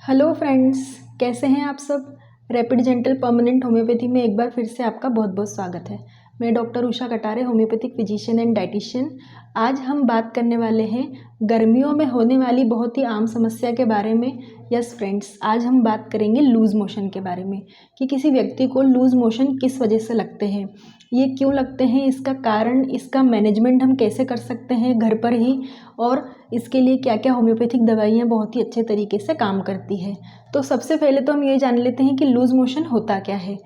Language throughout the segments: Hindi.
हेलो फ्रेंड्स, कैसे हैं आप सब। रैपिड जेंटल परमानेंट होम्योपैथी में एक बार फिर से आपका बहुत बहुत स्वागत है। मैं doctor Usha Katare, homeopathic physician and dietitian. आज हम बात करने वाले हैं गर्मियों में होने वाली बहुत ही आम समस्या के बारे में। यस फ्रेंड्स, आज हम बात करेंगे लूज़ मोशन के बारे में कि किसी व्यक्ति को लूज़ मोशन किस वजह से लगते हैं, ये क्यों लगते हैं, इसका कारण, इसका मैनेजमेंट हम कैसे कर सकते हैं घर पर ही, और इसके लिए क्या क्या होम्योपैथिक दवाइयाँ बहुत ही अच्छे तरीके से काम करती है। तो सबसे पहले तो हम ये जान लेते हैं कि लूज़ मोशन होता क्या है।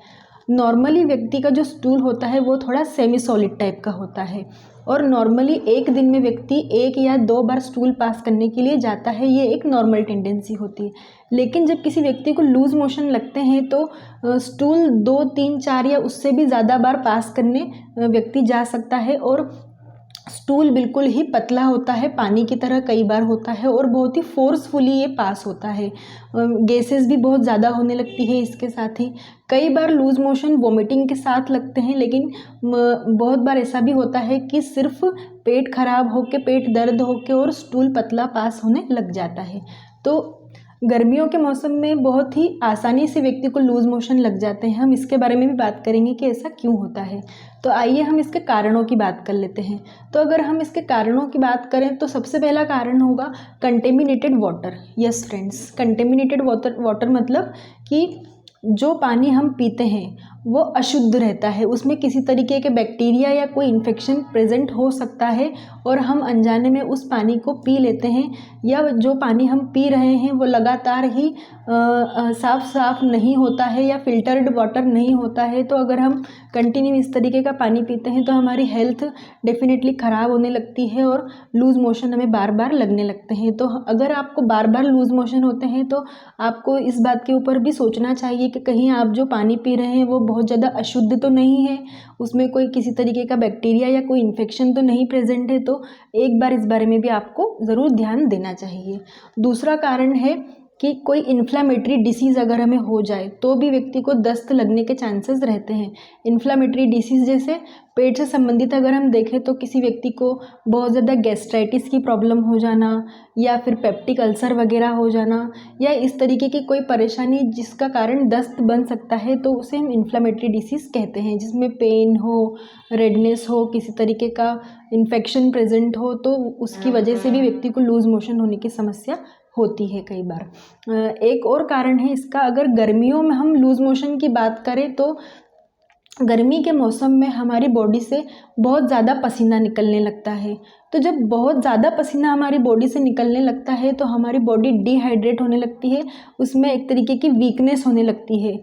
नॉर्मली व्यक्ति का जो स्टूल होता है वो थोड़ा सेमी सॉलिड टाइप का होता है और नॉर्मली एक दिन में व्यक्ति 1 या 2 बार स्टूल पास करने के लिए जाता है, ये एक नॉर्मल टेंडेंसी होती है। लेकिन जब किसी व्यक्ति को लूज़ मोशन लगते हैं तो स्टूल 2, 3, 4 या उससे भी ज़्यादा बार पास करने व्यक्ति जा सकता है और स्टूल बिल्कुल ही पतला होता है, पानी की तरह कई बार होता है और बहुत ही फोर्सफुली ये पास होता है। गैसेस भी बहुत ज़्यादा होने लगती है इसके साथ ही। कई बार लूज़ मोशन वोमिटिंग के साथ लगते हैं, लेकिन बहुत बार ऐसा भी होता है कि सिर्फ पेट खराब होके, पेट दर्द होके और स्टूल पतला पास होने लग जाता है। तो गर्मियों के मौसम में बहुत ही आसानी से व्यक्ति को लूज़ मोशन लग जाते हैं। हम इसके बारे में भी बात करेंगे कि ऐसा क्यों होता है। तो आइए हम इसके कारणों की बात कर लेते हैं। तो अगर हम इसके कारणों की बात करें तो सबसे पहला कारण होगा contaminated water. Yes friends, contaminated water मतलब कि जो पानी हम पीते हैं वो अशुद्ध रहता है, उसमें किसी तरीके के बैक्टीरिया या कोई इन्फेक्शन प्रेजेंट हो सकता है और हम अनजाने में उस पानी को पी लेते हैं, या जो पानी हम पी रहे हैं वो लगातार ही साफ नहीं होता है या फिल्टर्ड वाटर नहीं होता है। तो अगर हम कंटिन्यू इस तरीके का पानी पीते हैं तो हमारी हेल्थ डेफिनेटली ख़राब होने लगती है और लूज़ मोशन हमें बार बार लगने लगते हैं। तो अगर आपको बार बार लूज़ मोशन होते हैं तो आपको इस बात के ऊपर भी सोचना चाहिए कि कहीं आप जो पानी पी रहे हैं वो बहुत ज़्यादा अशुद्ध तो नहीं है, उसमें कोई किसी तरीके का बैक्टीरिया या कोई इन्फेक्शन तो नहीं प्रेजेंट है। तो एक बार इस बारे में भी आपको ज़रूर ध्यान देना चाहिए। दूसरा कारण है कि कोई इन्फ्लामेटरी डिसीज़ अगर हमें हो जाए तो भी व्यक्ति को दस्त लगने के चांसेस रहते हैं। इन्फ्लामेटरी डिसीज़ जैसे पेट से संबंधित अगर हम देखें तो किसी व्यक्ति को बहुत ज़्यादा गैस्ट्राइटिस की प्रॉब्लम हो जाना या फिर पेप्टिक अल्सर वगैरह हो जाना या इस तरीके की कोई परेशानी जिसका कारण दस्त बन सकता है, तो उसे हम इन्फ्लामेटरी डिसीज़ कहते हैं। जिसमें पेन हो, रेडनेस हो, किसी तरीके का इन्फेक्शन प्रेजेंट हो, तो उसकी वजह से भी व्यक्ति को लूज़ मोशन होने की समस्या होती है कई बार। एक और कारण है इसका, अगर गर्मियों में हम लूज़ मोशन की बात करें तो गर्मी के मौसम में हमारी बॉडी से बहुत ज़्यादा पसीना निकलने लगता है। तो जब बहुत ज़्यादा पसीना हमारी बॉडी से निकलने लगता है तो हमारी बॉडी डिहाइड्रेट होने लगती है, उसमें एक तरीके की वीकनेस होने लगती है।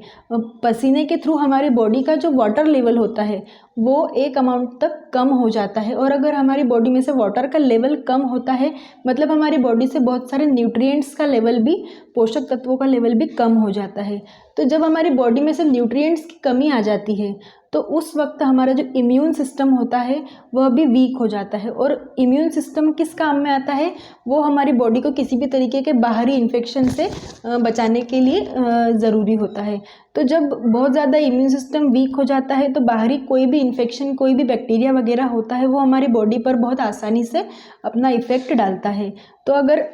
पसीने के थ्रू हमारी बॉडी का जो वाटर लेवल होता है वो एक अमाउंट तक कम हो जाता है, और अगर हमारी बॉडी में से वाटर का लेवल कम होता है मतलब हमारी बॉडी से बहुत सारे न्यूट्रिएंट्स का लेवल भी, पोषक तत्वों का लेवल भी कम हो जाता है। तो जब हमारी बॉडी में से न्यूट्रिएंट्स की कमी आ जाती है तो उस वक्त हमारा जो इम्यून सिस्टम होता है वह भी वीक हो जाता है, और इम्यून सिस्टम किस काम में आता है, वो हमारी बॉडी को किसी भी तरीके के बाहरी इन्फेक्शन से बचाने के लिए ज़रूरी होता है। तो जब बहुत ज़्यादा इम्यून सिस्टम वीक हो जाता है तो बाहरी कोई भी इन्फेक्शन, कोई भी बैक्टीरिया वगैरह होता है वो हमारी बॉडी पर बहुत आसानी से अपना इफ़ेक्ट डालता है। तो अगर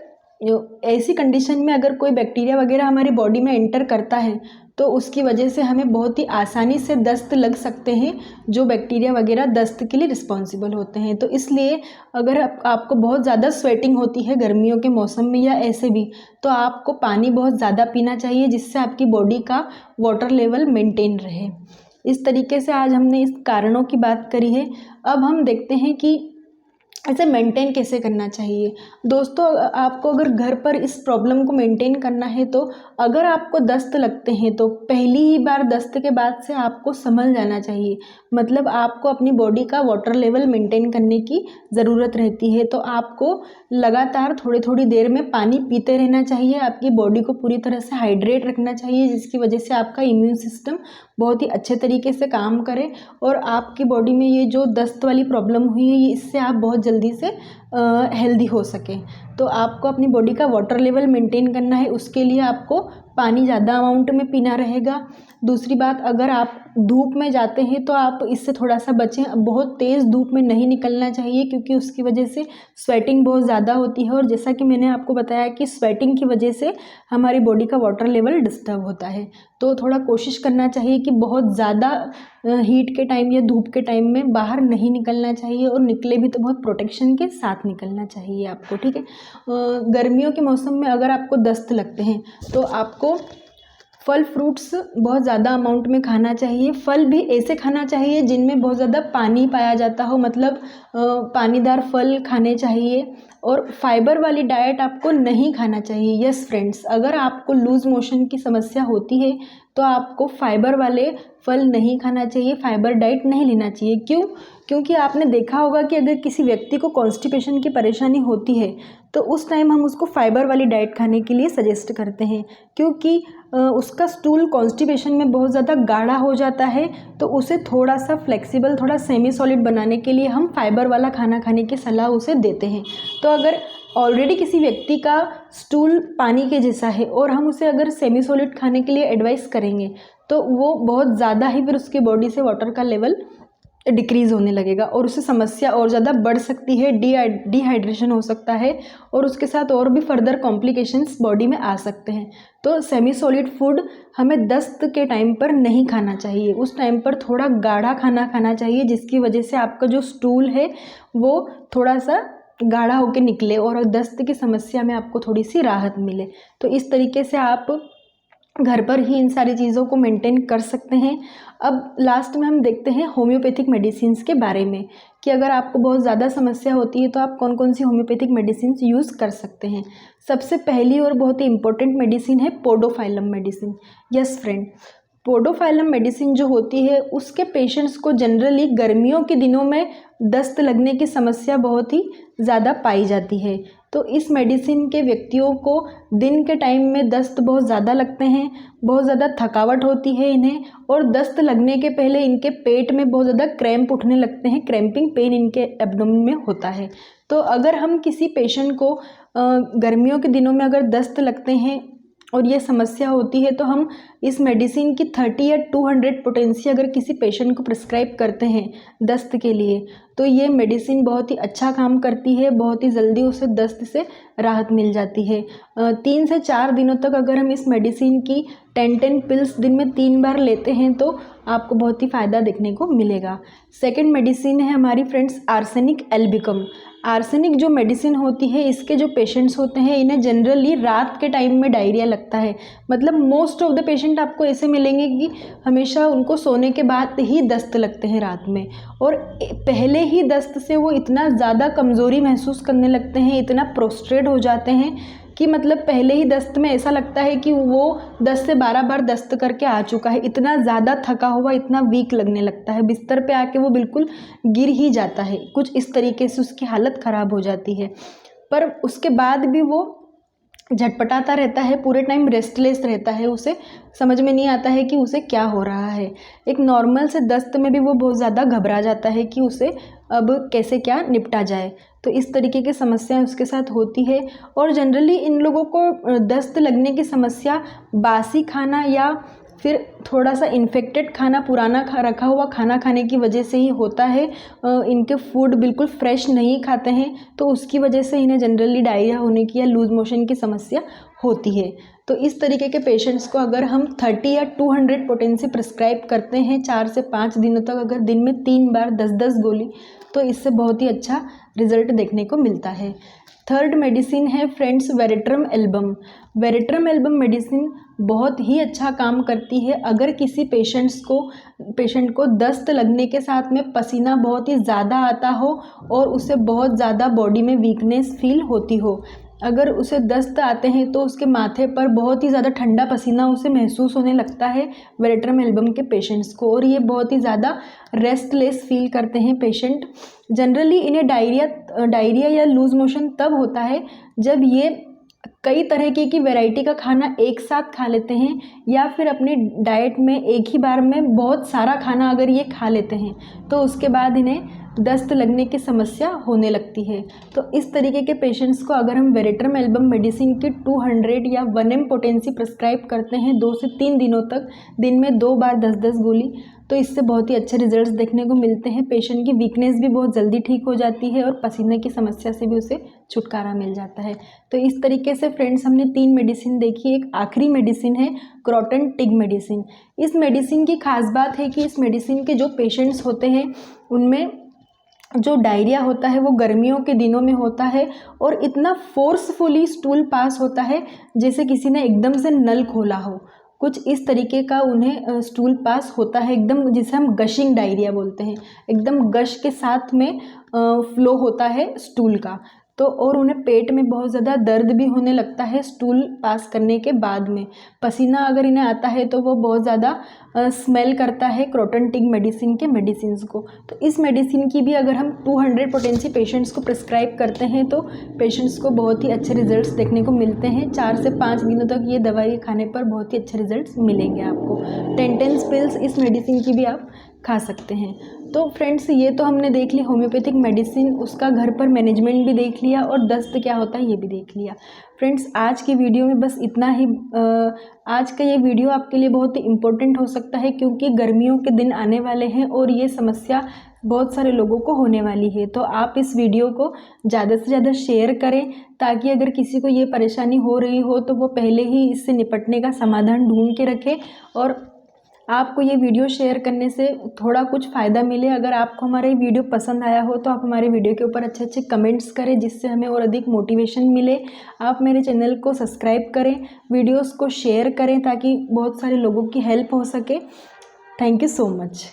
ऐसी कंडीशन में अगर कोई बैक्टीरिया वगैरह हमारी बॉडी में एंटर करता है तो उसकी वजह से हमें बहुत ही आसानी से दस्त लग सकते हैं, जो बैक्टीरिया वगैरह दस्त के लिए रिस्पॉन्सिबल होते हैं। तो इसलिए अगर आपको बहुत ज़्यादा स्वेटिंग होती है गर्मियों के मौसम में या ऐसे भी, तो आपको पानी बहुत ज़्यादा पीना चाहिए जिससे आपकी बॉडी का वाटर लेवल मेंटेन रहे। इस तरीके से आज हमने इस कारणों की बात करी है। अब हम देखते हैं कि इसे मेंटेन कैसे करना चाहिए। दोस्तों, आपको अगर घर पर इस प्रॉब्लम को मेंटेन करना है तो अगर आपको दस्त लगते हैं तो पहली ही बार दस्त के बाद से आपको संभल जाना चाहिए। मतलब आपको अपनी बॉडी का वाटर लेवल मेंटेन करने की ज़रूरत रहती है, तो आपको लगातार थोड़ी थोड़ी देर में पानी पीते रहना चाहिए। आपकी बॉडी को पूरी तरह से हाइड्रेट रखना चाहिए, जिसकी वजह से आपका इम्यून सिस्टम बहुत ही अच्छे तरीके से काम करे और आपकी बॉडी में ये जो दस्त वाली प्रॉब्लम हुई है इससे आप बहुत जल्दी से हेल्दी हो सके। तो आपको अपनी बॉडी का वाटर लेवल मेंटेन करना है, उसके लिए आपको पानी ज़्यादा अमाउंट में पीना रहेगा। दूसरी बात, अगर आप धूप में जाते हैं तो आप इससे थोड़ा सा बचें, बहुत तेज़ धूप में नहीं निकलना चाहिए क्योंकि उसकी वजह से स्वेटिंग बहुत ज़्यादा होती है, और जैसा कि मैंने आपको बताया कि स्वेटिंग की वजह से हमारी बॉडी का वाटर लेवल डिस्टर्ब होता है। तो थोड़ा कोशिश करना चाहिए कि बहुत ज़्यादा हीट के टाइम या धूप के टाइम में बाहर नहीं निकलना चाहिए, और निकले भी तो बहुत प्रोटेक्शन के साथ निकलना चाहिए आपको, ठीक है। गर्मियों के मौसम में अगर आपको दस्त लगते हैं तो आपको फल फ्रूट्स बहुत ज़्यादा अमाउंट में खाना चाहिए। फल भी ऐसे खाना चाहिए जिनमें बहुत ज़्यादा पानी पाया जाता हो, मतलब पानीदार फल खाने चाहिए, और फाइबर वाली डाइट आपको नहीं खाना चाहिए। यस फ्रेंड्स, अगर आपको लूज़ मोशन की समस्या होती है तो आपको फाइबर वाले फल नहीं खाना चाहिए, फाइबर डाइट नहीं लेना चाहिए। क्यों? क्योंकि आपने देखा होगा कि अगर किसी व्यक्ति को कॉन्स्टिपेशन की परेशानी होती है तो उस टाइम हम उसको फाइबर वाली डाइट खाने के लिए सजेस्ट करते हैं, क्योंकि उसका स्टूल कॉन्स्टिपेशन में बहुत ज़्यादा गाढ़ा हो जाता है। तो उसे थोड़ा सा फ्लेक्सिबल, थोड़ा सेमी सॉलिड बनाने के लिए हम फाइबर वाला खाना खाने की सलाह उसे देते हैं। तो अगर ऑलरेडी किसी व्यक्ति का स्टूल पानी के जैसा है और हम उसे अगर सेमी सॉलिड खाने के लिए एडवाइस करेंगे तो वो बहुत ज़्यादा ही फिर उसकी बॉडी से वाटर का लेवल डिक्रीज़ होने लगेगा, और उससे समस्या और ज़्यादा बढ़ सकती है, डिहाइड्रेशन हो सकता है, और उसके साथ और भी फर्दर कॉम्प्लिकेशंस बॉडी में आ सकते हैं। तो सेमी सॉलिड फूड हमें दस्त के टाइम पर नहीं खाना चाहिए, उस टाइम पर थोड़ा गाढ़ा खाना खाना चाहिए, जिसकी वजह से आपका जो स्टूल है वो थोड़ा सा गाढ़ा होकर निकले और दस्त की समस्या में आपको थोड़ी सी राहत मिले। तो इस तरीके से आप घर पर ही इन सारी चीज़ों को मेंटेन कर सकते हैं। अब लास्ट में हम देखते हैं होम्योपैथिक मेडिसिन्स के बारे में, कि अगर आपको बहुत ज़्यादा समस्या होती है तो आप कौन कौन सी होम्योपैथिक मेडिसिन यूज़ कर सकते हैं। सबसे पहली और बहुत ही इंपॉर्टेंट मेडिसिन है podophyllum medicine. Yes friend, podophyllum medicine जो होती है उसके पेशेंट्स को जनरली गर्मियों के दिनों में दस्त लगने की समस्या बहुत ही ज़्यादा पाई जाती है। तो इस मेडिसिन के व्यक्तियों को दिन के टाइम में दस्त बहुत ज़्यादा लगते हैं, बहुत ज़्यादा थकावट होती है इन्हें, और दस्त लगने के पहले इनके पेट में बहुत ज़्यादा क्रैम्प उठने लगते हैं, क्रैम्पिंग पेन इनके एब्डोमेन में होता है। तो अगर हम किसी पेशेंट को गर्मियों के दिनों में अगर दस्त लगते हैं और ये समस्या होती है तो हम इस मेडिसिन की 30 या 200 पोटेंसी अगर किसी पेशेंट को प्रिस्क्राइब करते हैं दस्त के लिए, तो ये मेडिसिन बहुत ही अच्छा काम करती है, बहुत ही जल्दी उसे दस्त से राहत मिल जाती है। 3 से 4 दिनों तक अगर हम इस मेडिसिन की 10 पिल्स दिन में 3 बार लेते हैं तो आपको बहुत ही फ़ायदा देखने को मिलेगा। सेकेंड मेडिसिन है हमारी फ्रेंड्स आर्सेनिक एल्बिकम। आर्सेनिक जो मेडिसिन होती है, इसके जो पेशेंट्स होते हैं इन्हें जनरली रात के टाइम में डायरिया लगता है। मतलब मोस्ट ऑफ द पेशेंट आपको ऐसे मिलेंगे कि हमेशा उनको सोने के बाद ही दस्त लगते हैं रात में, और पहले ही दस्त से वो इतना ज़्यादा कमज़ोरी महसूस करने लगते हैं, इतना प्रोस्ट्रेट हो जाते हैं कि मतलब पहले ही दस्त में ऐसा लगता है कि वो 10 से 12 बार दस्त करके आ चुका है, इतना ज़्यादा थका हुआ, इतना वीक लगने लगता है, बिस्तर पे आके वो बिल्कुल गिर ही जाता है, कुछ इस तरीके से उसकी हालत ख़राब हो जाती है। पर उसके बाद भी वो झटपटाता रहता है, पूरे टाइम रेस्टलेस रहता है, उसे समझ में नहीं आता है कि उसे क्या हो रहा है। एक नॉर्मल से दस्त में भी वो बहुत ज़्यादा घबरा जाता है कि उसे अब कैसे क्या निपटा जाए। तो इस तरीके की समस्याएं उसके साथ होती है, और जनरली इन लोगों को दस्त लगने की समस्या बासी खाना या फिर थोड़ा सा इन्फेक्टेड खाना, पुराना रखा हुआ खाना खाने की वजह से ही होता है। इनके फूड बिल्कुल फ्रेश नहीं खाते हैं तो उसकी वजह से इन्हें जनरली डायरिया होने की या लूज़ मोशन की समस्या होती है। तो इस तरीके के पेशेंट्स को अगर हम 30 या 200 पोटेंसी प्रिस्क्राइब करते हैं 4 से 5 दिनों तक, अगर दिन में 3 बार 10-10 गोली, तो इससे बहुत ही अच्छा रिजल्ट देखने को मिलता है। थर्ड मेडिसिन है friends veratrum album. Veratrum album medicine बहुत ही अच्छा काम करती है अगर किसी पेशेंट को दस्त लगने के साथ में पसीना बहुत ही ज़्यादा आता हो और उसे बहुत ज़्यादा बॉडी में वीकनेस फील होती हो। अगर उसे दस्त आते हैं तो उसके माथे पर बहुत ही ज़्यादा ठंडा पसीना उसे महसूस होने लगता है वेरेट्रम एल्बम के पेशेंट्स को, और ये बहुत ही ज़्यादा रेस्टलेस फील करते हैं पेशेंट। जनरली इन्हें डायरिया या लूज मोशन तब होता है जब ये कई तरह की वैरायटी का खाना एक साथ खा लेते हैं, या फिर अपनी डाइट में एक ही बार में बहुत सारा खाना अगर ये खा लेते हैं तो उसके बाद इन्हें दस्त लगने की समस्या होने लगती है। तो इस तरीके के पेशेंट्स को अगर हम वेरेट्रम एल्बम मेडिसिन की 200 या 1 mg पोटेंसी प्रिस्क्राइब करते हैं 2 से 3 दिनों तक, दिन में 2 बार 10-10 गोली, तो इससे बहुत ही अच्छे रिजल्ट्स देखने को मिलते हैं। पेशेंट की वीकनेस भी बहुत जल्दी ठीक हो जाती है और पसीने की समस्या से भी उसे छुटकारा मिल जाता है। तो इस तरीके से फ्रेंड्स हमने 3 मेडिसिन देखी। एक आखिरी मेडिसिन है क्रॉटन टिग मेडिसिन। इस मेडिसिन की खास बात है कि इस मेडिसिन के जो पेशेंट्स होते हैं उनमें जो डायरिया होता है वो गर्मियों के दिनों में होता है और इतना फोर्सफुली स्टूल पास होता है जैसे किसी ने एकदम से नल खोला हो, कुछ इस तरीके का उन्हें स्टूल पास होता है, एकदम जिसे हम गशिंग डायरिया बोलते हैं। एकदम गश के साथ में फ्लो होता है स्टूल का। तो और उन्हें पेट में बहुत ज़्यादा दर्द भी होने लगता है स्टूल पास करने के बाद में। पसीना अगर इन्हें आता है तो वो बहुत ज़्यादा स्मेल करता है क्रॉटन टिग मेडिसिन के मेडिसिन्स को। तो इस मेडिसिन की भी अगर हम 200 पोटेंसी पेशेंट्स को प्रिस्क्राइब करते हैं तो पेशेंट्स को बहुत ही अच्छे रिजल्ट्स देखने को मिलते हैं। 4 से 5 दिनों तक ये दवाई खाने पर बहुत ही अच्छे रिजल्ट्स मिलेंगे आपको। 10 पिल्स इस मेडिसिन की भी आप खा सकते हैं। तो फ्रेंड्स ये तो हमने देख ली होम्योपैथिक मेडिसिन, उसका घर पर मैनेजमेंट भी देख लिया और दस्त क्या होता है ये भी देख लिया। फ्रेंड्स आज की वीडियो में बस इतना ही। आज का ये वीडियो आपके लिए बहुत ही इम्पोर्टेंट हो सकता है क्योंकि गर्मियों के दिन आने वाले हैं और ये समस्या बहुत सारे लोगों को होने वाली है। तो आप इस वीडियो को ज़्यादा से ज़्यादा शेयर करें ताकि अगर किसी को ये परेशानी हो रही हो तो वो पहले ही इससे निपटने का समाधान ढूंढ के रखे और आपको ये वीडियो शेयर करने से थोड़ा कुछ फ़ायदा मिले। अगर आपको हमारा ये वीडियो पसंद आया हो तो आप हमारे वीडियो के ऊपर अच्छे अच्छे कमेंट्स करें जिससे हमें और अधिक मोटिवेशन मिले। आप मेरे चैनल को सब्सक्राइब करें, वीडियोस को शेयर करें ताकि बहुत सारे लोगों की हेल्प हो सके। Thank you so much.